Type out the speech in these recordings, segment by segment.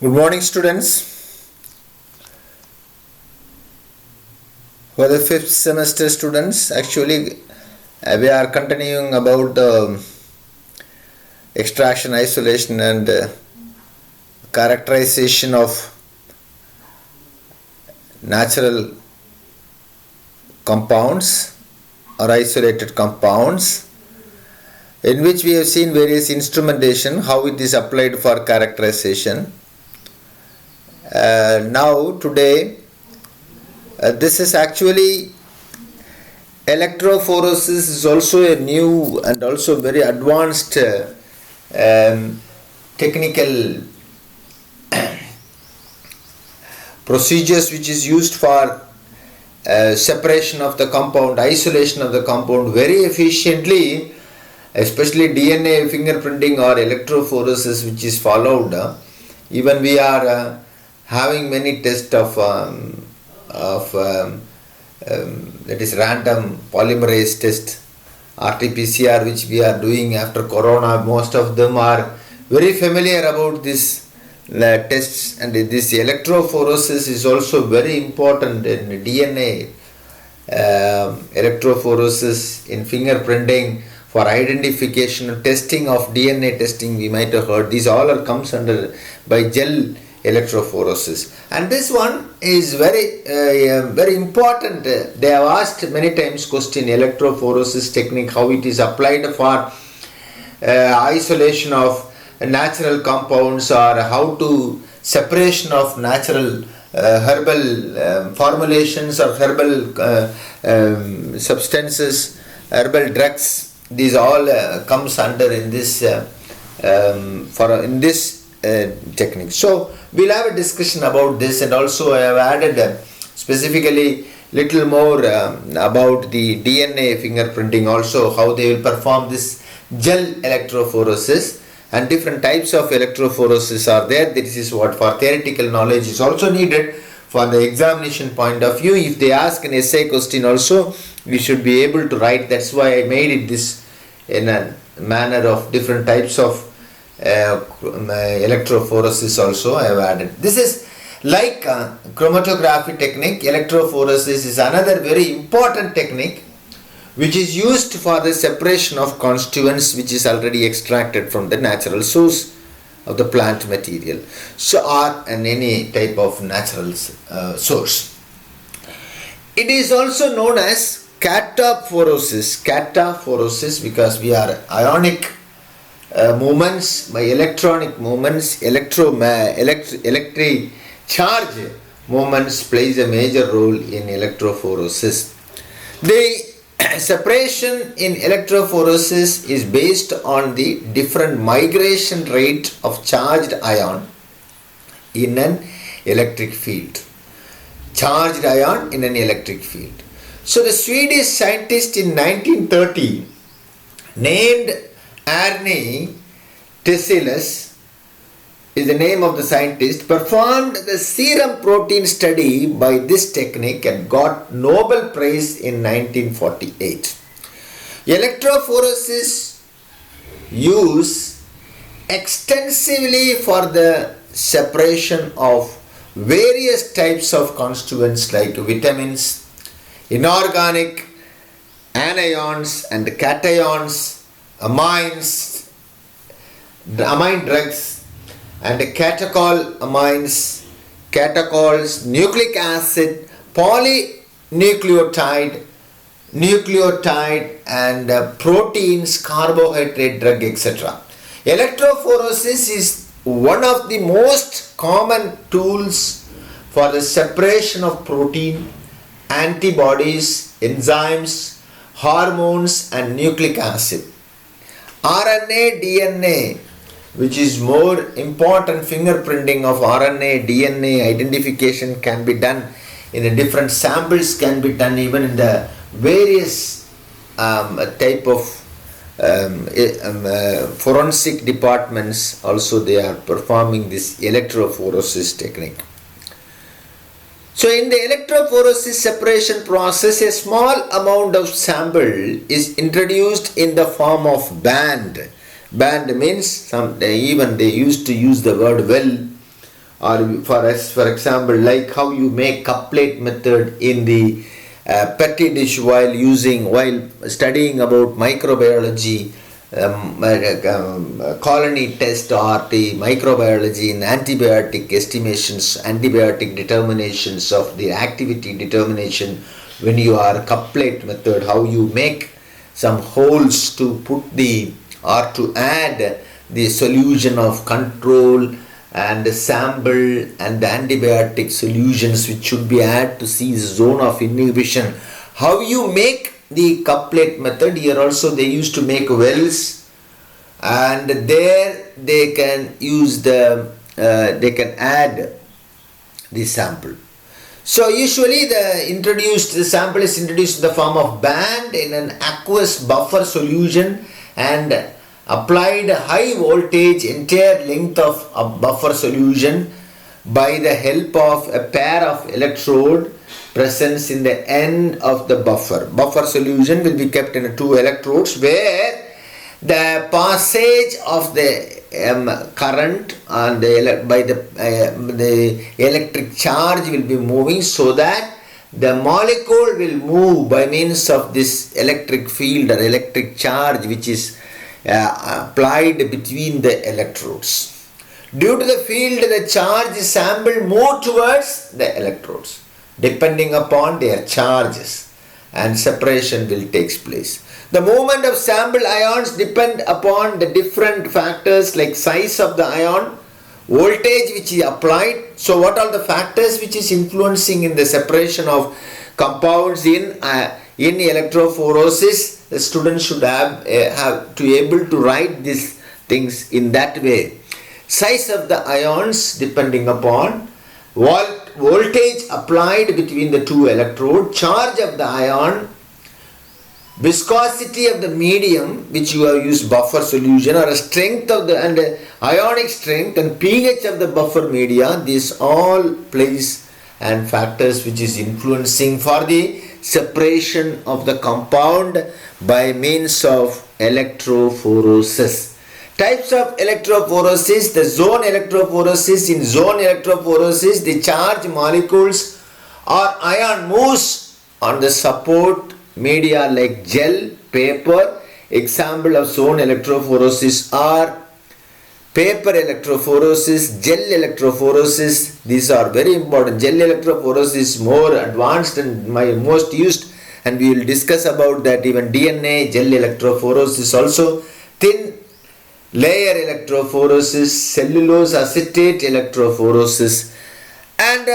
Good morning, students. For the fifth semester students, actually we are continuing about extraction, isolation and characterization of natural compounds or isolated compounds, in which we have seen various instrumentation, how it is applied for characterization. Now today this is actually electrophoresis is also a new and also very advanced technical procedures which is used for separation of the compound, isolation of the compound very efficiently, especially DNA fingerprinting or electrophoresis which is followed. Even we are having many tests of that is random polymerase test, RT-PCR, which we are doing after corona. Most of them are very familiar about this tests, and this electrophoresis is also very important in DNA electrophoresis, in fingerprinting, for identification, testing of DNA testing. We might have heard these all comes under by gel electrophoresis, and this one is very important. They have asked many times question, electrophoresis technique, how it is applied for isolation of natural compounds, or how to separation of natural herbal formulations or herbal substances, herbal drugs. These all comes under in this technique. So we'll have a discussion about this, and also I have added specifically little more about the DNA fingerprinting, also how they will perform this gel electrophoresis, and different types of electrophoresis are there. This is what for theoretical knowledge is also needed for the examination point of view. If they ask an essay question also, we should be able to write. That's why I made it this in a manner of different types of electrophoresis also I have added. This is like chromatography technique. Electrophoresis is another very important technique which is used for the separation of constituents which is already extracted from the natural source of the plant material, so or any type of natural source. It is also known as cataphoresis because we are ionic movements, by electronic movements, electric charge movements plays a major role in electrophoresis. The separation in electrophoresis is based on the different migration rate of charged ion in an electric field. Charged ion in an electric field. So the Swedish scientist in 1930 named Arne Tesselus is the name of the scientist, performed the serum protein study by this technique and got Nobel Prize in 1948. Electrophoresis used extensively for the separation of various types of constituents like vitamins, inorganic anions and cations, amines, amine drugs, and catechol amines, catechols, nucleic acid, polynucleotide, nucleotide, and proteins, carbohydrate drug, etc. Electrophoresis is one of the most common tools for the separation of protein, antibodies, enzymes, hormones, and nucleic acid. RNA, DNA, which is more important, fingerprinting of RNA, DNA identification can be done in the different samples, can be done even in the various type of forensic departments. Also they are performing this electrophoresis technique. So in the electrophoresis separation process, a small amount of sample is introduced in the form of band. Band means even they used to use the word well or for example, like how you make couplet method in the petri dish while studying about microbiology, colony test, or the microbiology in antibiotic estimations, antibiotic determinations of the activity determination. When you are couplet method, how you make some holes to put or to add the solution of control and the sample and the antibiotic solutions which should be added to see the zone of inhibition. How you make the couplet method, here also they used to make wells, and there they can use they can add the sample. So usually the sample is introduced in the form of band in an aqueous buffer solution and applied high voltage entire length of a buffer solution by the help of a pair of electrode present in the end of the buffer. Buffer solution will be kept in 2 electrodes where the passage of the current and the electric charge will be moving, so that the molecule will move by means of this electric field or electric charge which is applied between the electrodes. Due to the field, the charge sample move towards the electrodes depending upon their charges, and separation will take place. The movement of sample ions depend upon the different factors like size of the ion, voltage which is applied. So what are the factors which is influencing in the separation of compounds in electrophoresis? The student should have to able to write these things in that way. Size of the ions depending upon voltage applied between the 2 electrodes, charge of the ion, viscosity of the medium which you have used buffer solution, or a strength of the ionic strength and pH of the buffer media. These all plays and factors which is influencing for the separation of the compound by means of electrophoresis. Types of electrophoresis: the zone electrophoresis. In zone electrophoresis, the charged molecules or ion moves on the support media like gel, paper. Example of zone electrophoresis are paper electrophoresis, gel electrophoresis. These are very important. Gel electrophoresis is more advanced and most used, and we will discuss about that. Even DNA gel electrophoresis also. Thin layer electrophoresis, cellulose acetate electrophoresis, and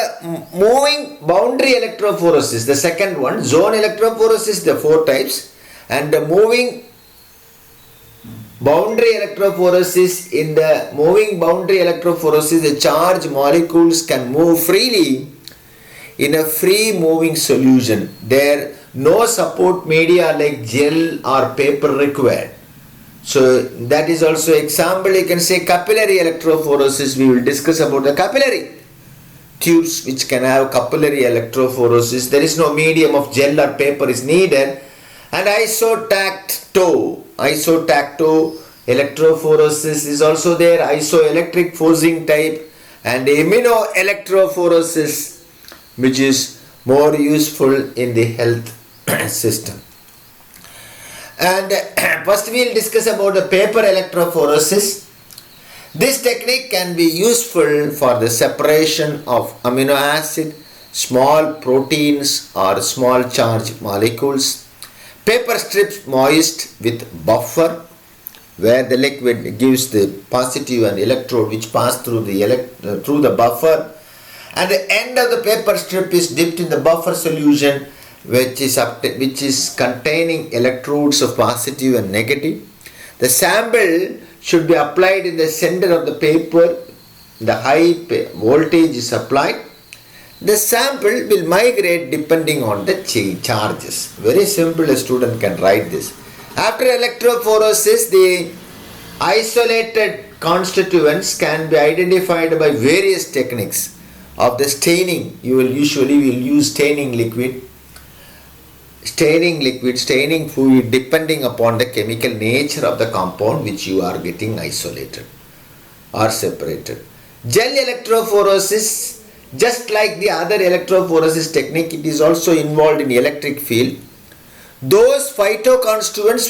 moving boundary electrophoresis, the second one. Zone electrophoresis, the 4 types, and moving boundary electrophoresis. In the moving boundary electrophoresis, the charged molecules can move freely in a free moving solution. There no support media like gel or paper required. So that is also example. You can say capillary electrophoresis. We will discuss about the capillary tubes which can have capillary electrophoresis. There is no medium of gel or paper is needed. And isotacto electrophoresis is also there. Isoelectric forcing type, and immunoelectrophoresis, which is more useful in the health system. And first we will discuss about the paper electrophoresis. This technique can be useful for the separation of amino acid, small proteins or small charged molecules. Paper strips moist with buffer, where the liquid gives the positive and electrode which pass through the buffer, and the end of the paper strip is dipped in the buffer solution which is containing electrodes of positive and negative. The sample should be applied in the center of the paper. The high voltage is applied. The sample will migrate depending on the charges. Very simple, a student can write this. After electrophoresis, the isolated constituents can be identified by various techniques of the staining. You will usually use staining fluid depending upon the chemical nature of the compound which you are getting isolated or separated. Gel electrophoresis, just like the other electrophoresis technique, it is also involved in electric field. Those phytoconstituents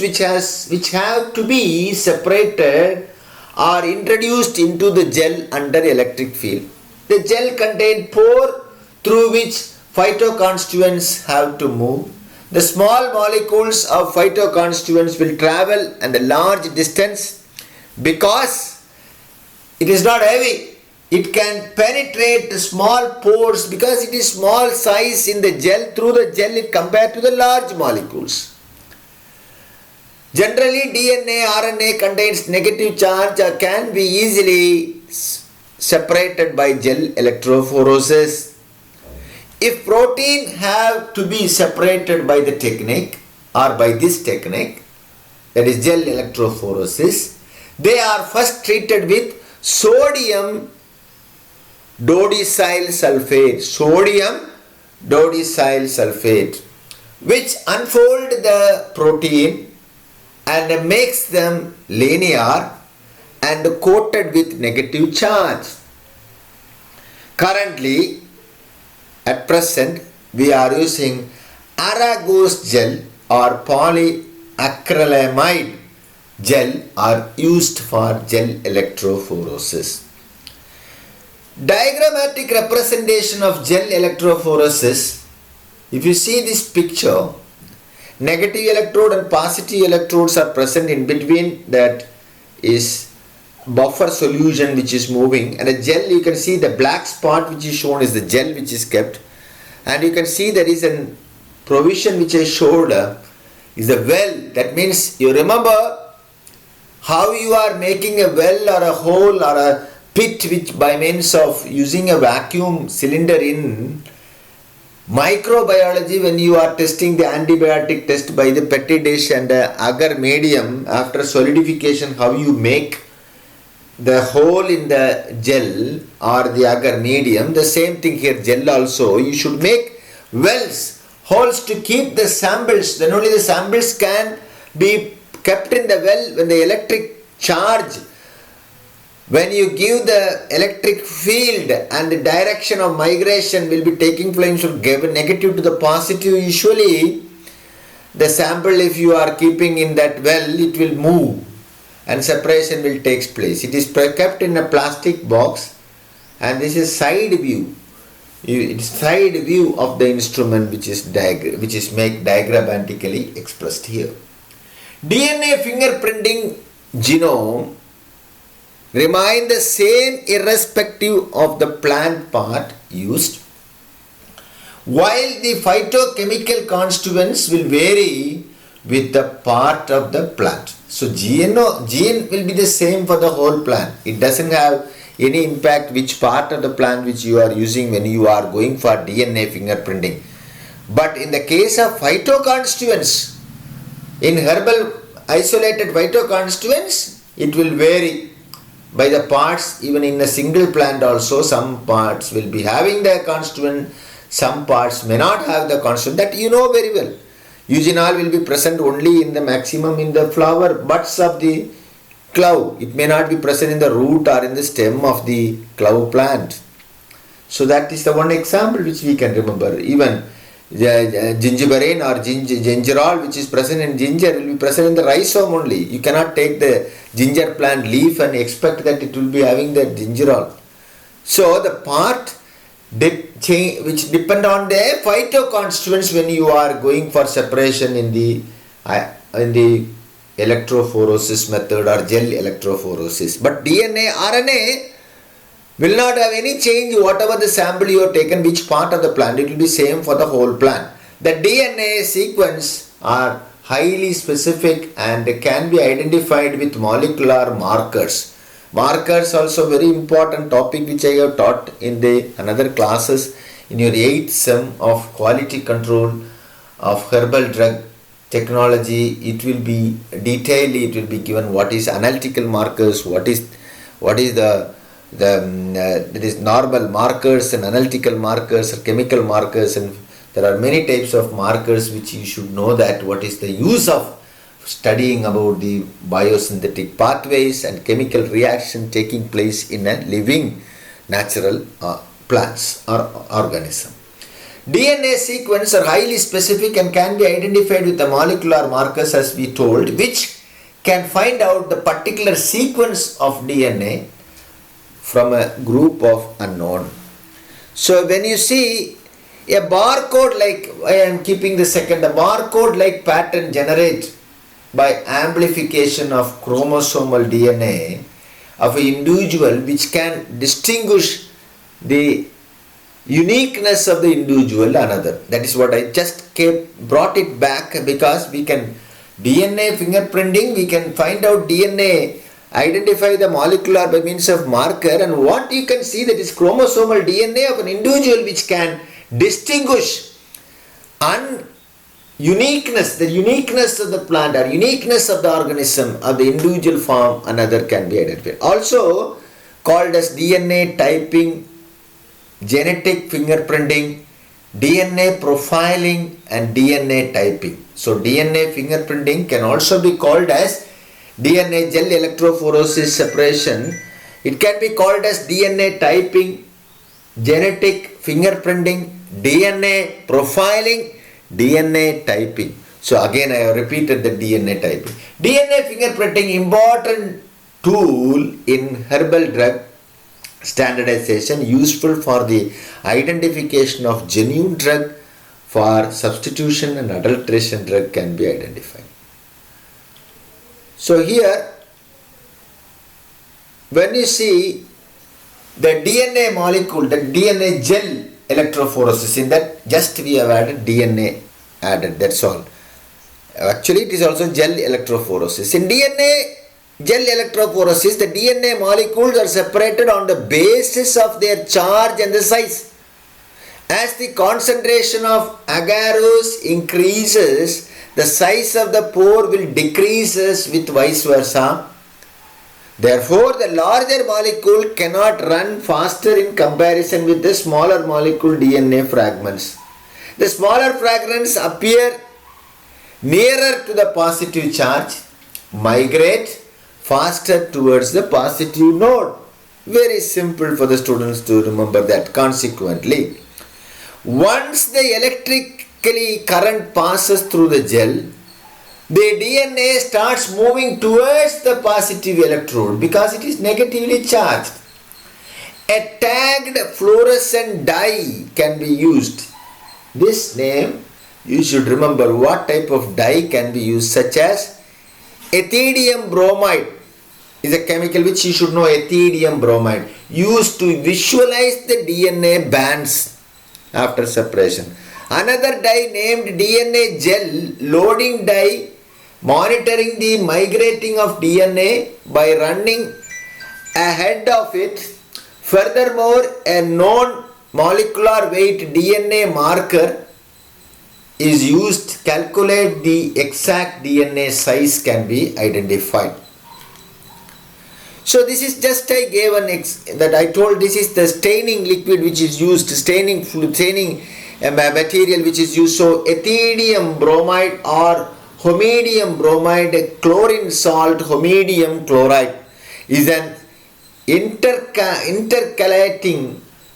which have to be separated are introduced into the gel under electric field. The gel contains pore through which phytoconstituents have to move. The small molecules of phytoconstituents will travel and a large distance because it is not heavy. It can penetrate the small pores because it is small size in the gel. Through the gel it compared to the large molecules. Generally DNA, RNA contains negative charge or can be easily separated by gel electrophoresis. If protein have to be separated by the technique or by this technique, that is gel electrophoresis, they are first treated with sodium dodecyl sulfate, which unfold the protein and makes them linear and coated with negative charge. Currently, at present, we are using Aragos gel or polyacrylamide gel are used for gel electrophoresis. Diagrammatic representation of gel electrophoresis. If you see this picture, negative electrode and positive electrodes are present in between. That is buffer solution which is moving, and a gel, you can see the black spot which is shown is the gel which is kept, and you can see there is a provision which I showed is a well. That means you remember how you are making a well or a hole or a pit which by means of using a vacuum cylinder in microbiology. When you are testing the antibiotic test by the petri dish and agar medium, after solidification, how you make the hole in the gel or the agar medium, the same thing here, gel also, you should make wells, holes to keep the samples. Then only the samples can be kept in the well. When the electric charge, when you give the electric field and the direction of migration will be taking place from negative to the positive, usually the sample, if you are keeping in that well, it will move and separation will take place. It is kept in a plastic box, and this is side view. It is side view of the instrument which is made diagrammatically expressed here. DNA fingerprinting genome remain the same irrespective of the plant part used, while the phytochemical constituents will vary with the part of the plant. So gene will be the same for the whole plant. It doesn't have any impact which part of the plant which you are using when you are going for DNA fingerprinting. But in the case of phytoconstituents, in herbal isolated phytoconstituents, it will vary by the parts. Even in a single plant also, some parts will be having the constituent, some parts may not have the constituent. That you know very well. Eugenol will be present only in the maximum in the flower buds of the clove. It may not be present in the root or in the stem of the clove plant. So that is the one example which we can remember. Even the gingiberine or gingerol which is present in ginger will be present in the rhizome only. You cannot take the ginger plant leaf and expect that it will be having the gingerol. So the part which depend on the phytoconstituents when you are going for separation in the electrophoresis method or gel electrophoresis. But DNA, RNA will not have any change whatever the sample you have taken, which part of the plant. It will be same for the whole plant. The DNA sequence are highly specific and can be identified with molecular markers. Markers also very important topic which I have taught in the another classes in your 8th sem of quality control of herbal drug technology. It will be detailed. It will be given what is analytical markers, what is there is normal markers and analytical markers or chemical markers, and there are many types of markers which you should know that what is the use of studying about the biosynthetic pathways and chemical reaction taking place in a living natural plants or organism. DNA sequence are highly specific and can be identified with the molecular markers, as we told, which can find out the particular sequence of DNA from a group of unknown. So when you see a barcode like, I am keeping the second, the barcode like pattern generated by amplification of chromosomal DNA of an individual, which can distinguish the uniqueness of the individual another. That is what I just brought it back, because we can DNA fingerprinting, we can find out DNA, identify the molecular by means of marker, and what you can see, that is chromosomal DNA of an individual, which can distinguish uniqueness, the uniqueness of the plant or uniqueness of the organism of the individual form another can be identified. Also called as DNA typing, genetic fingerprinting, DNA profiling and DNA typing. So DNA fingerprinting can also be called as DNA gel electrophoresis separation. It can be called as DNA typing, genetic fingerprinting, DNA profiling, DNA typing. So again I have repeated the DNA typing. DNA fingerprinting, important tool in herbal drug standardization, useful for the identification of genuine drug, for substitution and adulteration drug can be identified. So here when you see the DNA molecule, the DNA gel electrophoresis, in that just we have added DNA added, that's all. Actually it is also gel electrophoresis. In DNA gel electrophoresis, the DNA molecules are separated on the basis of their charge and the size. As the concentration of agarose increases, the size of the pore will decreases with vice versa. Therefore, the larger molecule cannot run faster in comparison with the smaller molecule DNA fragments. The smaller fragments appear nearer to the positive charge, migrate faster towards the positive node. Very simple for the students to remember that. Consequently, once the electrically current passes through the gel, the DNA starts moving towards the positive electrode because it is negatively charged. A tagged fluorescent dye can be used. This name, you should remember what type of dye can be used, such as ethidium bromide is a chemical which you should know, ethidium bromide, used to visualize the DNA bands after separation. Another dye named DNA gel loading dye, monitoring the migrating of DNA by running ahead of it. Furthermore, a known molecular weight DNA marker is used to calculate the exact DNA size can be identified. So this is just I gave that I told this is the staining liquid which is used, staining material which is used. So ethidium bromide or homedium bromide, chlorine salt, homedium chloride is an intercalating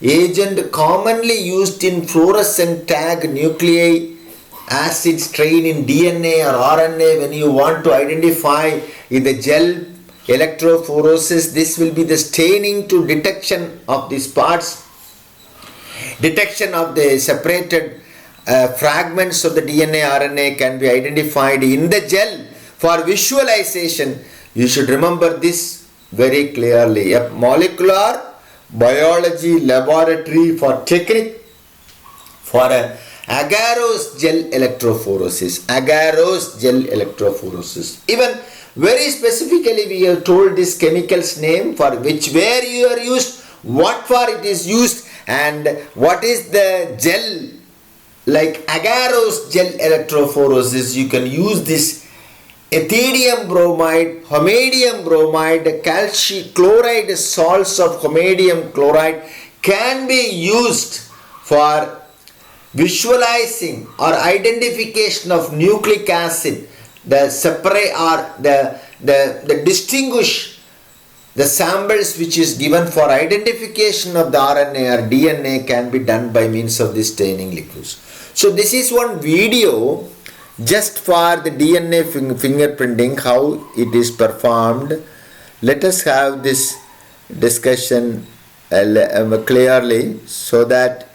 agent commonly used in fluorescent tag nucleic acid strain in DNA or RNA. When you want to identify in the gel electrophoresis, this will be the staining to detection of these parts, detection of the separated fragments of the DNA RNA can be identified in the gel. For visualization, you should remember this very clearly. A molecular biology laboratory for technique for a agarose gel electrophoresis. Agarose gel electrophoresis. Even very specifically we have told this chemical's name, for which, where you are used, what for it is used, and what is the gel. Like agarose gel electrophoresis, you can use this ethidium bromide, homedium bromide, calcium chloride salts of homedium chloride can be used for visualizing or identification of nucleic acid, the separate or the distinguish the samples which is given for identification of the RNA or DNA can be done by means of this staining liquids. So this is one video just for the DNA fingerprinting, how it is performed. Let us have this discussion clearly so that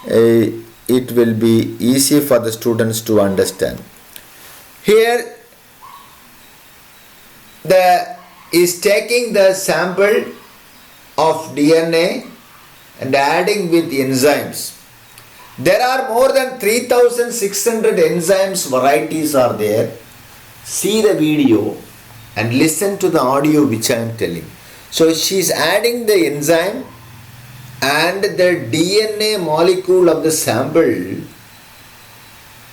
it will be easy for the students to understand. Here is taking the sample of DNA and adding with enzymes. There are more than 3600 enzymes varieties are there. See the video and listen to the audio which I am telling. So she is adding the enzyme and the DNA molecule of the sample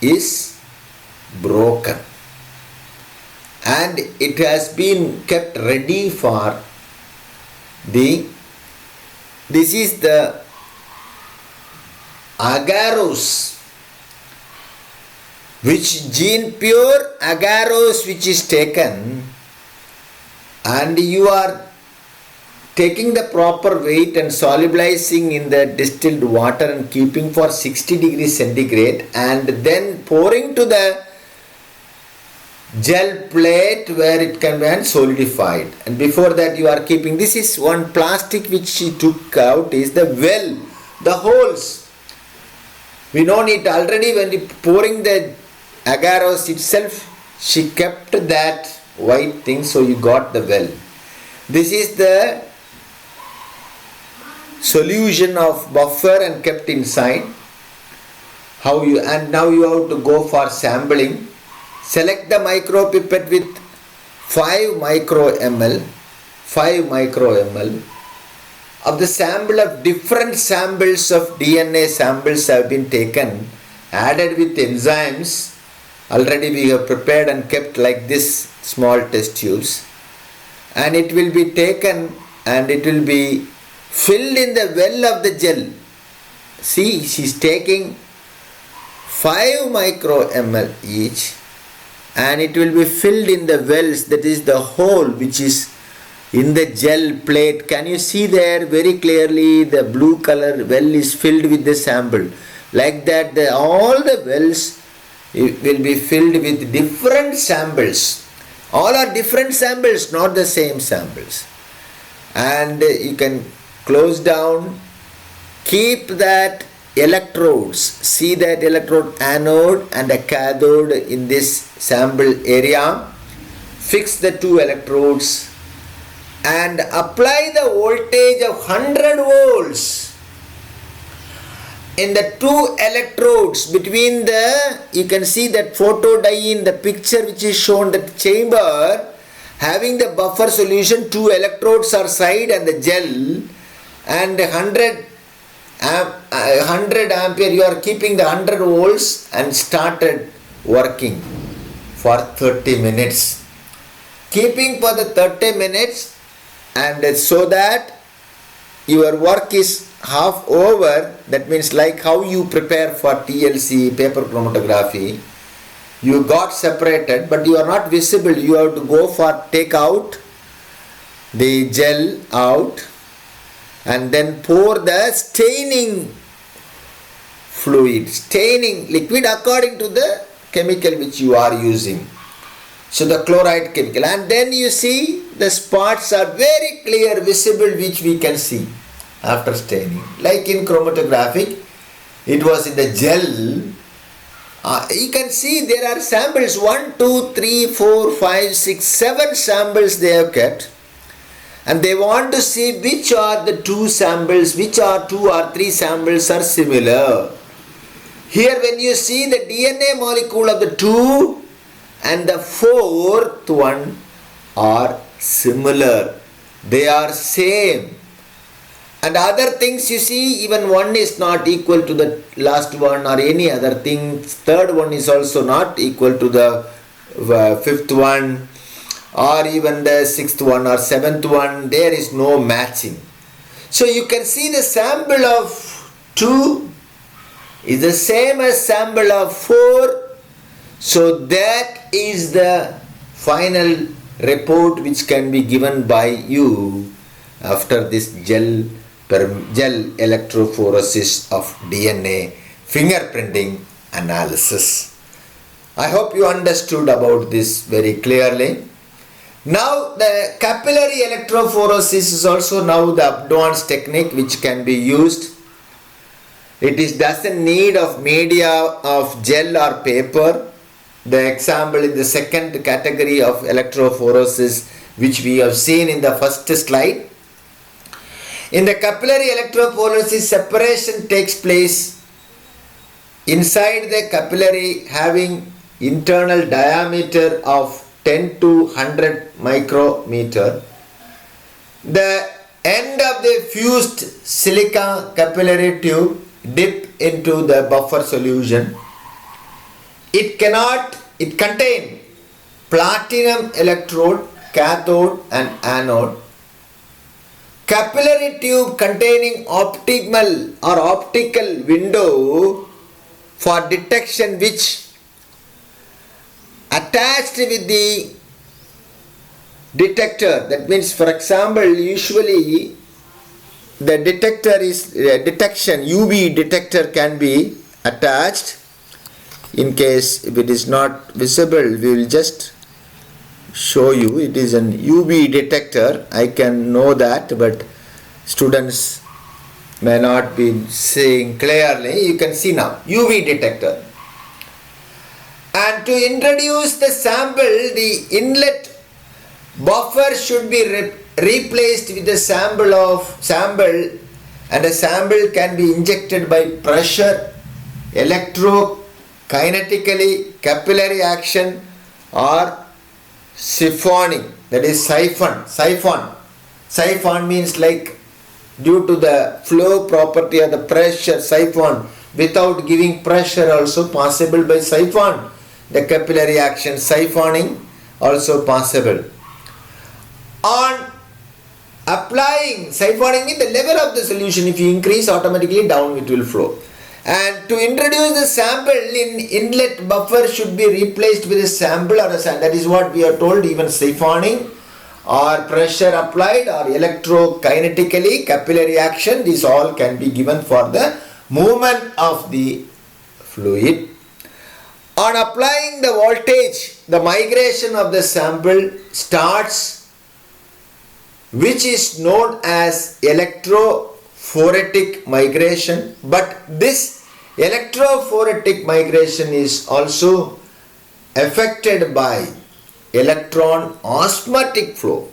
is broken. And it has been kept ready for this is the agarose, which gene pure agarose which is taken, and you are taking the proper weight and solubilizing in the distilled water and keeping for 60 degrees centigrade and then pouring to the gel plate where it can be solidified, and before that you are keeping, this is one plastic which she took out is the well, the holes. We know it already when pouring the agarose itself, she kept that white thing, so you got the well. This is the solution of buffer and kept inside. And now you have to go for sampling. Select the micropipette with 5 micro ml of the sample of different samples of DNA samples have been taken, added with enzymes. Already we have prepared and kept like this small test tubes, and it will be taken and it will be filled in the well of the gel. See, she is taking 5 micro ml each, and it will be filled in the wells, that is the hole which is in the gel plate. Can you see there very clearly the blue color well is filled with the sample? Like that all the wells will be filled with different samples. All are different samples, not the same samples. And you can close down, keep that electrodes, see that electrode anode and a cathode in this sample area. Fix the 2 electrodes and apply the voltage of 100 volts in the 2 electrodes between the, you can see that photo dye in the picture which is shown, that chamber having the buffer solution, 2 electrodes are side and the gel, and 100 ampere, you are keeping the 100 volts and started working for 30 minutes. Keeping for the 30 minutes, and so that your work is half over. That means like how you prepare for TLC, paper chromatography, you got separated but you are not visible. You have to go for take out the gel out and then pour the staining fluid, staining liquid according to the chemical which you are using. So the chloride chemical, and then you see the spots are very clear visible which we can see after staining. Like in chromatographic, it was in the gel. You can see there are samples 1, 2, 3, 4, 5, 6, 7 samples they have kept. And they want to see which are the 2 samples, which are 2 or 3 samples are similar. Here when you see the DNA molecule of the 2 and the 4th one are similar. They are same. And other things you see, even one is not equal to the last one or any other thing. 3rd one is also not equal to the 5th one, or even the 6th one or 7th one. There is no matching. So you can see the sample of 2 is the same as sample of 4. So that is the final report which can be given by you after this gel electrophoresis of DNA fingerprinting analysis. I hope you understood about this very clearly. Now the capillary electrophoresis is also now the advanced technique which can be used. It doesn't need of media of gel or paper. The example in the second category of electrophoresis which we have seen in the first slide. In the capillary electrophoresis, separation takes place inside the capillary having internal diameter of 10 to 100 micrometer. The end of the fused silica capillary tube dip into the buffer solution. It contains platinum electrode, cathode and anode. Capillary tube containing optical window for detection which attached with the detector. That means, for example, usually the detector is detection, UV detector can be attached. In case if it is not visible, we will just show you. It is an UV detector. I can know that, but students may not be seeing clearly. You can see now UV detector. And to introduce the sample, the inlet buffer should be replaced with a sample, and a sample can be injected by pressure, electrokinetically, capillary action or siphoning, that is siphon. Siphon means like due to the flow property of the pressure, siphon, without giving pressure also possible by siphon. The capillary action, siphoning also possible. On applying, siphoning means the level of the solution, if you increase automatically down it will flow. And to introduce the sample in inlet buffer should be replaced with a sample or a sample. That is what we are told, even siphoning or pressure applied or electrokinetically capillary action, these all can be given for the movement of the fluid. On applying the voltage, the migration of the sample starts, which is known as electrophoretic migration, but this electrophoretic migration is also affected by electron osmotic flow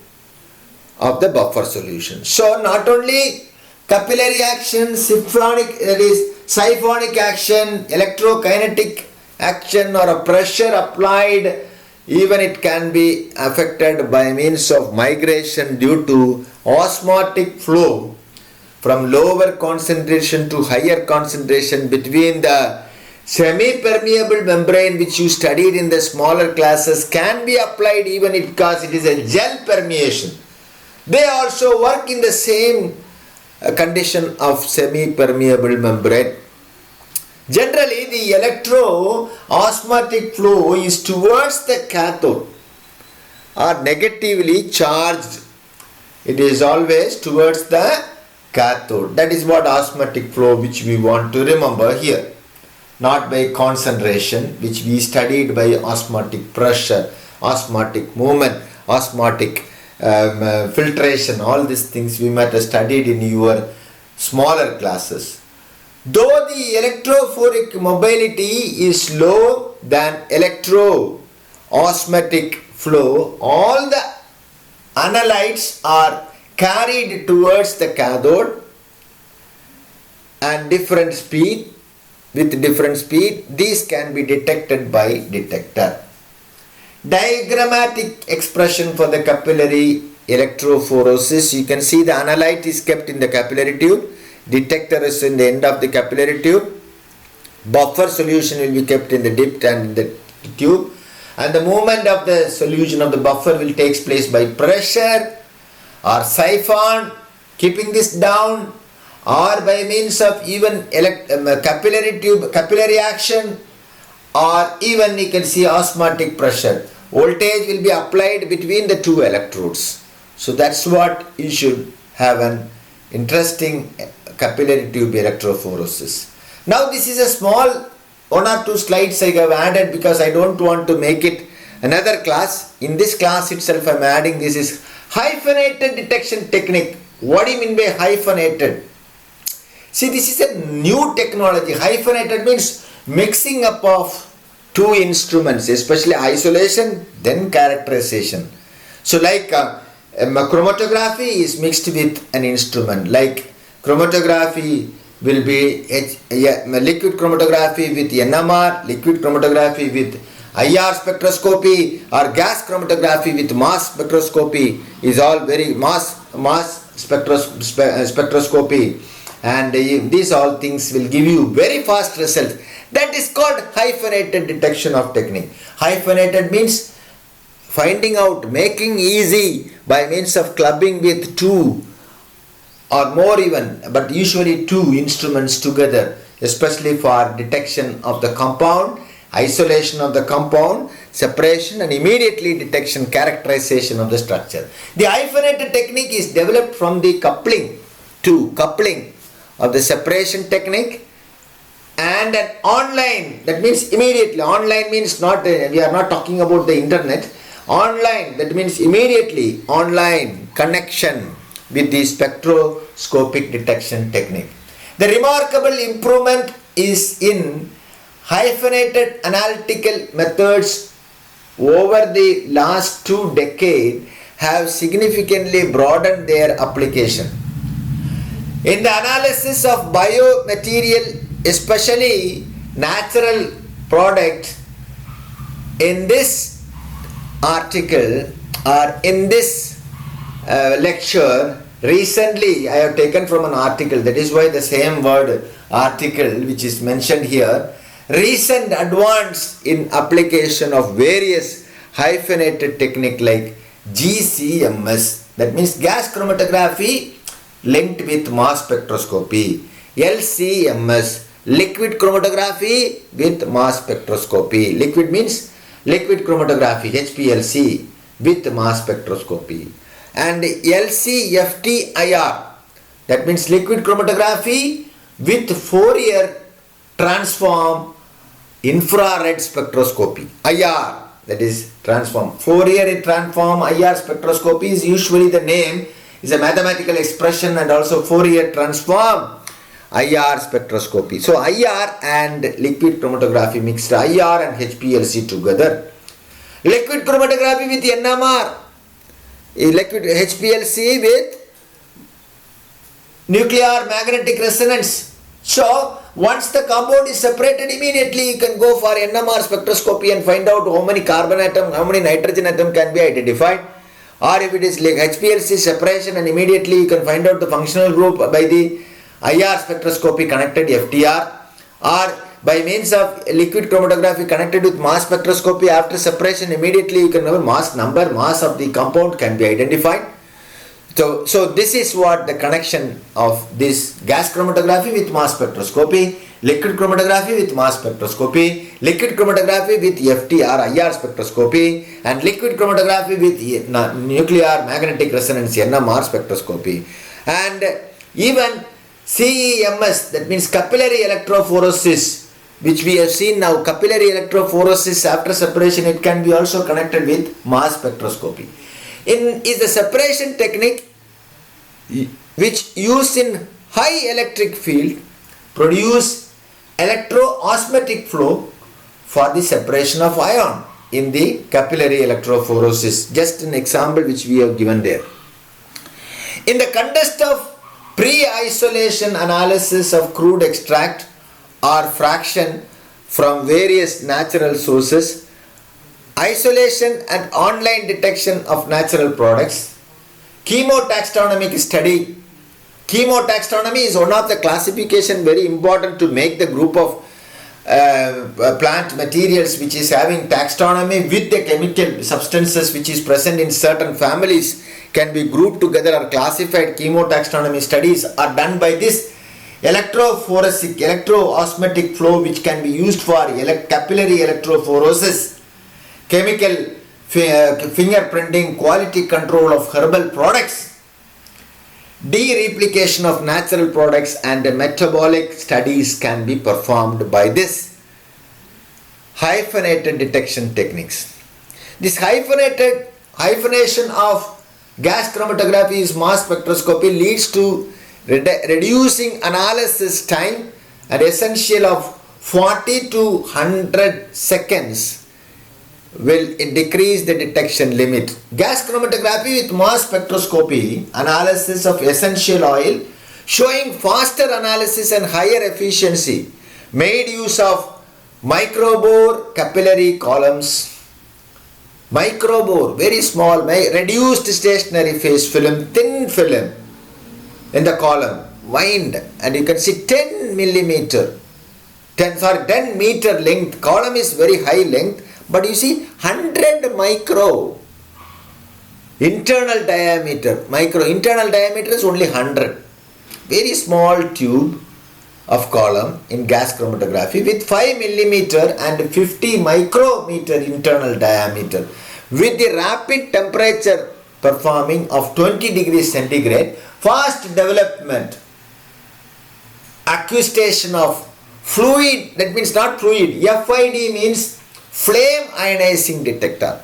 of the buffer solution. So not only capillary action, siphonic action, electrokinetic action or a pressure applied, even it can be affected by means of migration due to osmotic flow from lower concentration to higher concentration between the semi-permeable membrane which you studied in the smaller classes can be applied even because it is a gel permeation. They also work in the same condition of semi-permeable membrane. Generally, the electro-osmotic flow is towards the cathode or negatively charged. It is always towards the cathode. That is what osmotic flow which we want to remember here. Not by concentration, which we studied by osmotic pressure, osmotic movement, osmotic filtration. All these things we might have studied in your smaller classes. Though the electrophoric mobility is low than electro-osmotic flow, all the analytes are carried towards the cathode and different speed. With different speed, these can be detected by detector. Diagrammatic expression for the capillary electrophoresis. You can see the analyte is kept in the capillary tube. Detector is in the end of the capillary tube. Buffer solution will be kept in the dip and in the tube. And the movement of the solution of the buffer will take place by pressure or siphon, keeping this down, or by means of even capillary tube, capillary action, or even you can see osmotic pressure. voltage will be applied between the two electrodes. So that's what you should have an interesting capillary tube electrophoresis. Now this is a small 1 or 2 slides I have added because I don't want to make it another class. In this class itself I am adding this is hyphenated detection technique. What do you mean by hyphenated? See, this is a new technology. Hyphenated means mixing up of two instruments, especially isolation, then characterization. So like chromatography is mixed with an instrument. Like chromatography will be liquid chromatography with NMR, liquid chromatography with IR spectroscopy, or gas chromatography with mass spectroscopy is all very mass spectroscopy, and these all things will give you very fast results. That is called hyphenated detection of technique. Hyphenated means finding out, making easy by means of clubbing with two or more even, but usually two instruments together, especially for detection of the compound, isolation of the compound, separation, and immediately detection, characterization of the structure. The hyphenated technique is developed from the coupling of the separation technique and an online, that means immediately. Online means not, we are not talking about the internet. Online, that means immediately, online connection with the spectroscopic detection technique. The remarkable improvement is in hyphenated analytical methods over the last 2 decades have significantly broadened their application. In the analysis of biomaterial, especially natural products, in this article or in this lecture, recently I have taken from an article, that is why the same word article which is mentioned here, recent advance in application of various hyphenated technique like GCMS, that means gas chromatography linked with mass spectroscopy, LCMS, liquid chromatography with mass spectroscopy. Liquid means liquid chromatography, HPLC, with mass spectroscopy, and LCFTIR, that means liquid chromatography with Fourier transform infrared spectroscopy, IR, that is transform. Fourier transform IR spectroscopy is usually the name, is a mathematical expression, and also Fourier transform IR spectroscopy. So IR and liquid chromatography mixed, IR and HPLC together. Liquid chromatography with NMR, liquid HPLC with nuclear magnetic resonance. So once the compound is separated, immediately you can go for NMR spectroscopy and find out how many carbon atom, how many nitrogen atom can be identified. Or if it is like HPLC separation, and immediately you can find out the functional group by the IR spectroscopy connected FTR, or by means of liquid chromatography connected with mass spectroscopy. After separation, immediately you can know mass of the compound can be identified. So this is what the connection of this gas chromatography with mass spectroscopy, liquid chromatography with mass spectroscopy, liquid chromatography with FTR IR spectroscopy, and liquid chromatography with nuclear magnetic resonance NMR spectroscopy, and even CEMS, that means capillary electrophoresis, which we have seen now. Capillary electrophoresis after separation, it can be also connected with mass spectroscopy. Is the separation technique which used in high electric field produce electroosmotic flow for the separation of ion in the capillary electrophoresis. Just an example which we have given there. In the context of pre-isolation analysis of crude extract or fraction from various natural sources, isolation and online detection of natural products, chemotaxonomic study. Chemotaxonomy is one of the classification very important to make the group of plant materials which is having taxonomy with the chemical substances which is present in certain families can be grouped together or classified. Chemotaxonomy studies are done by this electroosmotic flow, which can be used for capillary electrophoresis, chemical fingerprinting, quality control of herbal products, de-replication of natural products, and metabolic studies can be performed by this hyphenated detection techniques. This hyphenation of gas chromatography is mass spectroscopy leads to reducing analysis time and essential of 40 to 100 seconds will decrease the detection limit. Gas chromatography with mass spectroscopy analysis of essential oil showing faster analysis and higher efficiency, made use of microbore capillary columns. Microbore, very small, reduced stationary phase film, thin film in the column, wind, and you can see 10 meter length. Column is very high length, but you see 100 micro internal diameter. Internal diameter is only 100. Very small tube of column in gas chromatography with 5 millimeter and 50 micrometer internal diameter with the rapid temperature performing of 20 degrees centigrade, fast development, acquisition of fluid, that means not fluid, FID means flame ionizing detector,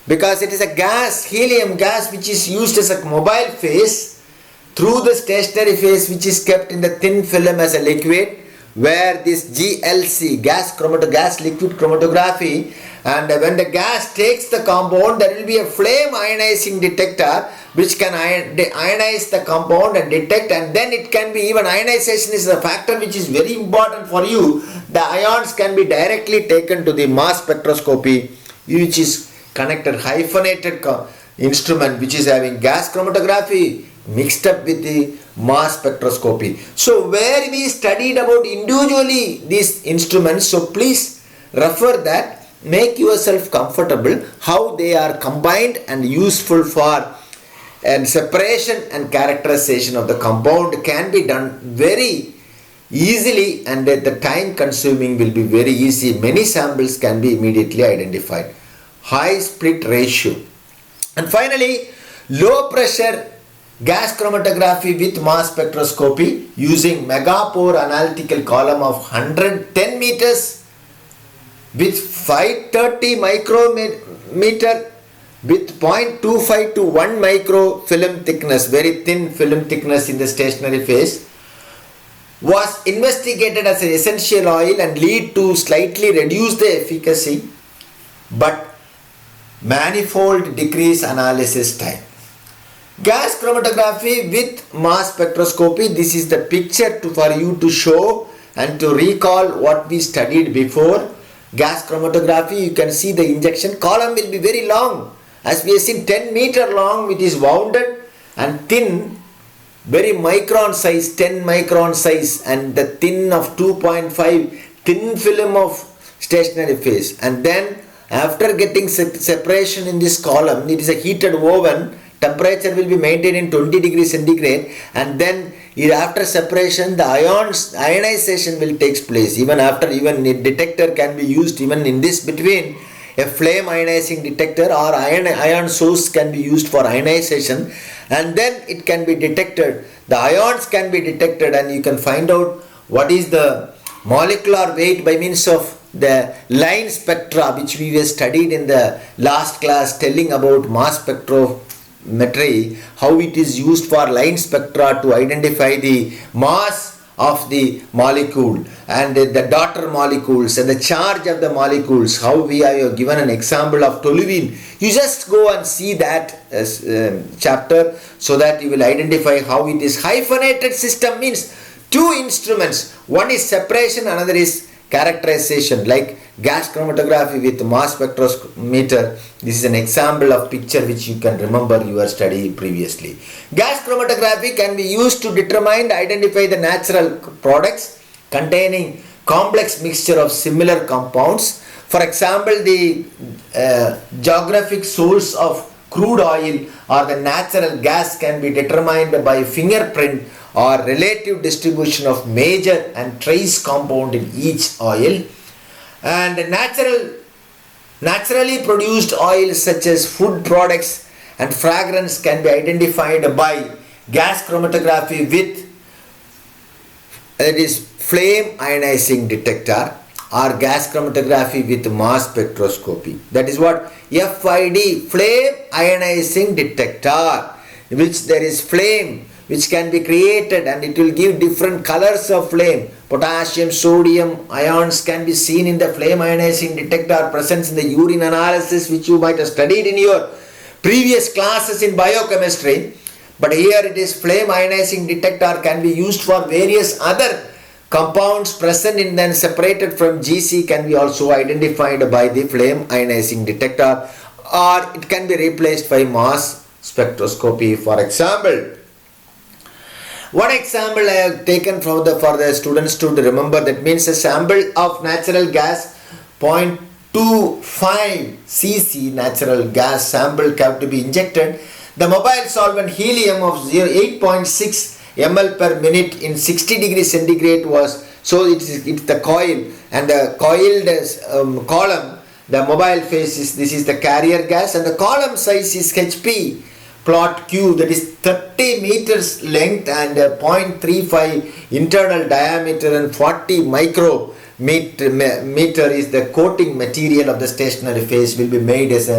because it is a gas, helium gas, which is used as a mobile phase through the stationary phase which is kept in the thin film as a liquid, where this GLC, gas liquid chromatography, and when the gas takes the compound, there will be a flame ionizing detector which can ionize the compound and detect, and then it can be even ionization is a factor which is very important for you. The ions can be directly taken to the mass spectroscopy, which is connected hyphenated instrument which is having gas chromatography mixed up with the mass spectroscopy. So where we studied about individually these instruments, so please refer that, make yourself comfortable how they are combined and useful for, and separation and characterization of the compound can be done very easily, and the time consuming will be very easy. Many samples can be immediately identified. High split ratio. And finally, low pressure gas chromatography with mass spectroscopy using megapore analytical column of 110 meters with 530 micrometer with 0.25 to 1 micro film thickness, very thin film thickness in the stationary phase, was investigated as an essential oil and lead to slightly reduce the efficacy but manifold decrease analysis time. Gas chromatography with mass spectroscopy, this is the picture for you to show and to recall what we studied before. Gas chromatography, you can see the injection column will be very long, as we have seen 10 meter long, it is wounded and thin, very micron size, 10 micron size, and the thin of 2.5 thin film of stationary phase. And then after getting separation in this column, it is a heated oven, temperature will be maintained in 20 degrees centigrade, and then after separation the ionization will take place. Even a detector can be used even in this between. A flame ionizing detector or ion source can be used for ionization, and then it can be detected. The ions can be detected, and you can find out what is the molecular weight by means of the line spectra, which we have studied in the last class, telling about mass spectrometry, how it is used for line spectra to identify the mass of the molecule and the daughter molecules and the charge of the molecules. How we have given an example of toluene. You just go and see that chapter so that you will identify how it is. Hyphenated system means two instruments. One is separation, another is characterization, like gas chromatography with mass spectrometer. This is an example of picture which you can remember your study previously. Gas chromatography can be used to determine and identify the natural products containing complex mixture of similar compounds. For example, the geographic source of crude oil or the natural gas can be determined by fingerprint or relative distribution of major and trace compound in each oil. And natural Naturally produced oils such as food products and fragrance can be identified by gas chromatography with, that is, flame ionizing detector, or gas chromatography with mass spectroscopy. That is what FID, flame ionizing detector, which there is flame which can be created and it will give different colors of flame. Potassium, sodium ions can be seen in the flame ionizing detector, presence in the urine analysis, which you might have studied in your previous classes in biochemistry. But here it is flame ionizing detector can be used for various other compounds present in and separated from GC can be also identified by the flame ionizing detector, or it can be replaced by mass spectroscopy. For example, one example I have taken for the students to remember, that means a sample of natural gas 0.25 cc natural gas sample have to be injected. The mobile solvent helium of 8.6 ml per minute in 60 degrees centigrade was, so it's the coil, and the coiled column, the mobile phase is, this is the carrier gas, and the column size is HP plot Q, that is 30 meters length and 0.35 internal diameter and 40 micrometer is the coating material of the stationary phase will be made as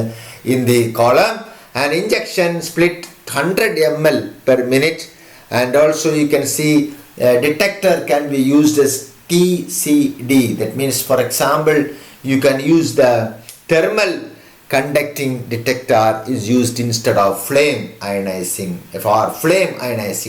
in the column, and injection split 100 ml per minute. And also you can see detector can be used as TCD, that means, for example, you can use the thermal conducting detector is used instead of flame ionizing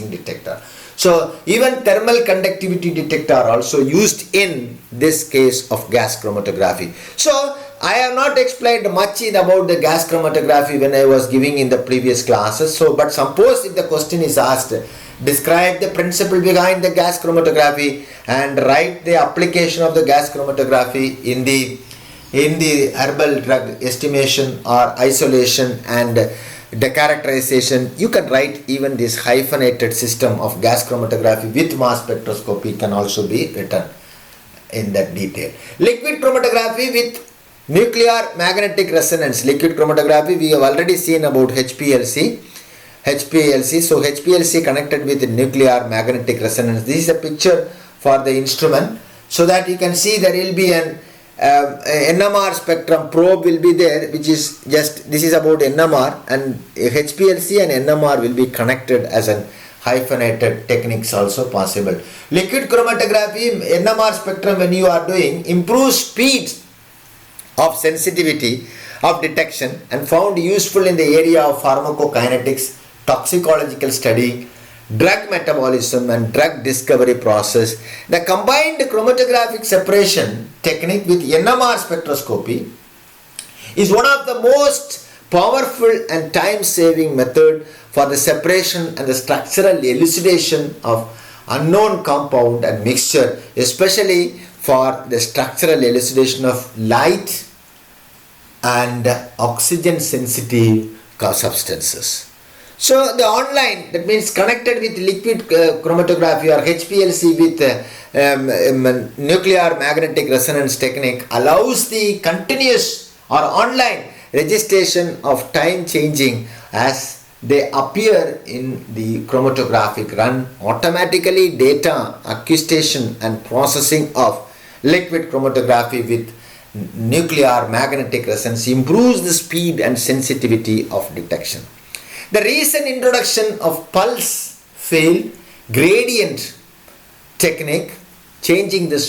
detector. So even thermal conductivity detector also used in this case of gas chromatography. So I have not explained much about the gas chromatography when I was giving in the previous classes. So but suppose if the question is asked, describe the principle behind the gas chromatography and write the application of the gas chromatography in the herbal drug estimation or isolation and decharacterization, you can write even this hyphenated system of gas chromatography with mass spectroscopy can also be written in that detail. Liquid chromatography with nuclear magnetic resonance. Liquid chromatography we have already seen about HPLC. So HPLC connected with nuclear magnetic resonance. This is a picture for the instrument, so that you can see there will be an NMR spectrum probe will be there, which is just, this is about NMR, and HPLC and NMR will be connected as an hyphenated techniques also possible. Liquid chromatography, NMR spectrum when you are doing, improves speed of sensitivity of detection and found useful in the area of pharmacokinetics, toxicological study, drug metabolism and drug discovery process. The combined chromatographic separation technique with NMR spectroscopy is one of the most powerful and time-saving method for the separation and the structural elucidation of unknown compound and mixture, especially for the structural elucidation of light and oxygen sensitive substances. So the online, that means connected with liquid chromatography or HPLC with nuclear magnetic resonance technique allows the continuous or online registration of time changing as they appear in the chromatographic run. Automatically data acquisition and processing of liquid chromatography with nuclear magnetic resonance improves the speed and sensitivity of detection. The recent introduction of pulse field gradient technique, changing the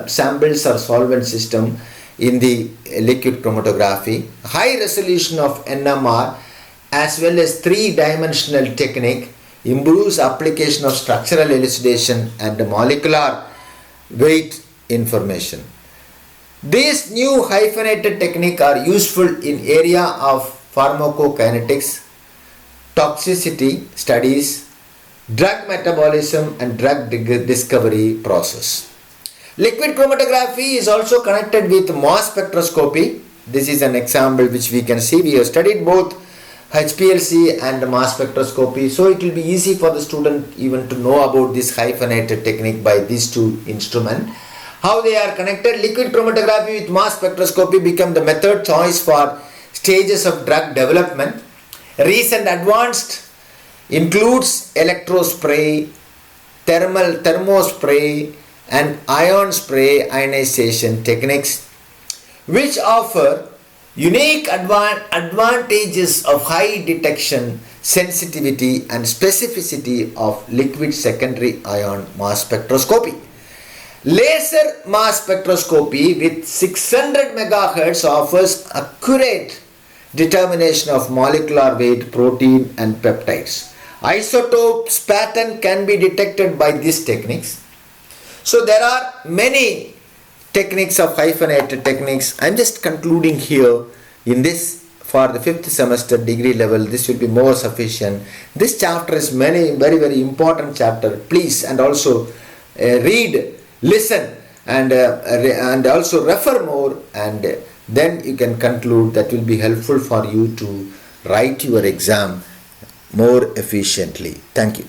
samples or solvent system in the liquid chromatography, high resolution of NMR as well as three-dimensional technique improves application of structural elucidation and molecular weight information. These new hyphenated techniques are useful in area of pharmacokinetics, toxicity studies, drug metabolism and drug discovery process. Liquid chromatography is also connected with mass spectroscopy. This is an example which we can see. We have studied both HPLC and mass spectroscopy, so it will be easy for the student even to know about this hyphenated technique by these two instruments. How they are connected? Liquid chromatography with mass spectroscopy become the method choice for stages of drug development. Recent advanced includes electrospray, thermospray and ion spray ionization techniques, which offer unique advantages of high detection, sensitivity and specificity of liquid secondary ion mass spectroscopy. Laser mass spectroscopy with 600 MHz offers accurate determination of molecular weight, protein and peptides. Isotopes pattern can be detected by these techniques. So there are many techniques of hyphenated techniques. I am just concluding here in this for the 5th semester degree level. This will be more sufficient. This chapter is very important chapter. Please and also read, listen and also refer more, and then you can conclude. That will be helpful for you to write your exam more efficiently. Thank you.